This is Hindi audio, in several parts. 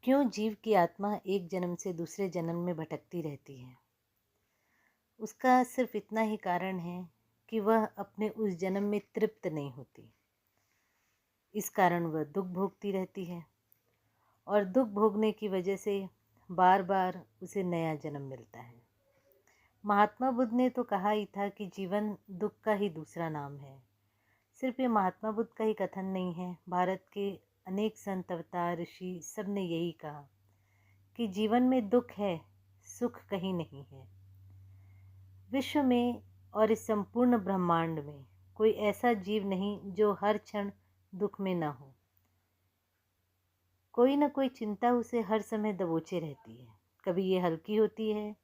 क्यों जीव की आत्मा एक जन्म से दूसरे जन्म में भटकती रहती है? उसका सिर्फ इतना ही कारण है कि वह अपने उस जन्म में तृप्त नहीं होती। इस कारण वह दुख भोगती रहती है और दुख भोगने की वजह से बार बार उसे नया जन्म मिलता है। महात्मा बुद्ध ने तो कहा ही था कि जीवन दुख का ही दूसरा नाम है। सिर्फ ये महात्मा बुद्ध का ही कथन नहीं है, भारत के अनेक संत, अवतार, ऋषि सब ने यही कहा कि जीवन में दुख है, सुख कहीं नहीं है। विश्व में और इस संपूर्ण ब्रह्मांड में कोई ऐसा जीव नहीं जो हर क्षण दुख में न हो। कोई न कोई चिंता उसे हर समय दबोचे रहती है। कभी ये हल्की होती है,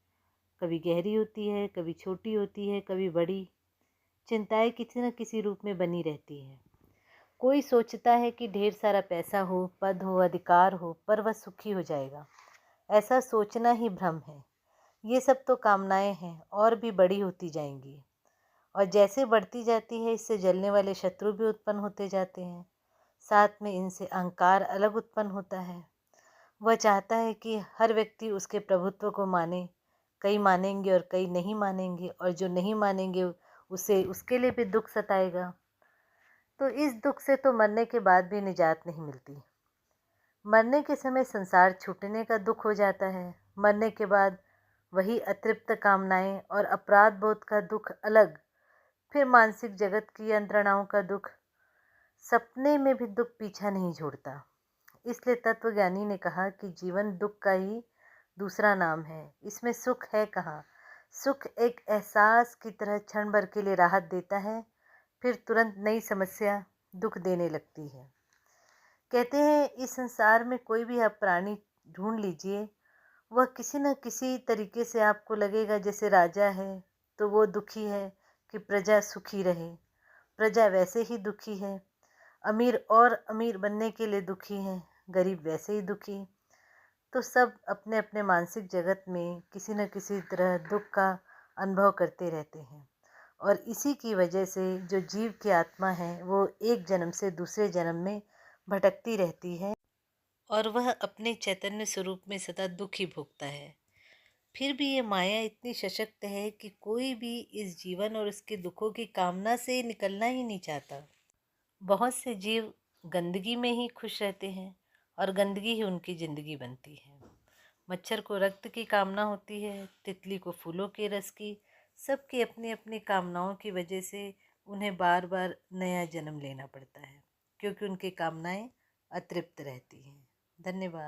कभी गहरी होती है, कभी छोटी होती है, कभी बड़ी। चिंताएं किसी न किसी रूप में बनी रहती है। कोई सोचता है कि ढेर सारा पैसा हो, पद हो, अधिकार हो, पर वह सुखी हो जाएगा। ऐसा सोचना ही भ्रम है। ये सब तो कामनाएं हैं और भी बड़ी होती जाएंगी, और जैसे बढ़ती जाती है इससे जलने वाले शत्रु भी उत्पन्न होते जाते हैं। साथ में इनसे अहंकार अलग उत्पन्न होता है। वह चाहता है कि हर व्यक्ति उसके प्रभुत्व को माने। कई मानेंगे और कई नहीं मानेंगे, और जो नहीं मानेंगे उसे उसके लिए भी दुख सताएगा। तो इस दुख से तो मरने के बाद भी निजात नहीं मिलती। मरने के समय संसार छूटने का दुख हो जाता है। मरने के बाद वही अतृप्त कामनाएं और अपराध बोध का दुख अलग। फिर मानसिक जगत की यंत्रणाओं का दुख। सपने में भी दुख पीछा नहीं छोड़ता। इसलिए तत्वज्ञानी ने कहा कि जीवन दुख का ही दूसरा नाम है। इसमें सुख है कहाँ? सुख एक एहसास की तरह क्षण भर के लिए राहत देता है, फिर तुरंत नई समस्या दुख देने लगती है। कहते हैं इस संसार में कोई भी आप प्राणी ढूंढ लीजिए, वह किसी न किसी तरीके से आपको लगेगा जैसे राजा है तो वो दुखी है कि प्रजा सुखी रहे। प्रजा वैसे ही दुखी है। अमीर और अमीर बनने के लिए दुखी है, गरीब वैसे ही दुखी। तो सब अपने अपने मानसिक जगत में किसी न किसी तरह दुख का अनुभव करते रहते हैं। और इसी की वजह से जो जीव की आत्मा है वो एक जन्म से दूसरे जन्म में भटकती रहती है, और वह अपने चैतन्य स्वरूप में सदा दुख ही भोगता है। फिर भी ये माया इतनी सशक्त है कि कोई भी इस जीवन और उसके दुखों की कामना से निकलना ही नहीं चाहता। बहुत से जीव गंदगी में ही खुश रहते हैं और गंदगी ही उनकी ज़िंदगी बनती है। मच्छर को रक्त की कामना होती है, तितली को फूलों के रस की। सबकी अपनी अपनी कामनाओं की वजह से उन्हें बार बार नया जन्म लेना पड़ता है, क्योंकि उनकी कामनाएं अतृप्त रहती हैं। धन्यवाद।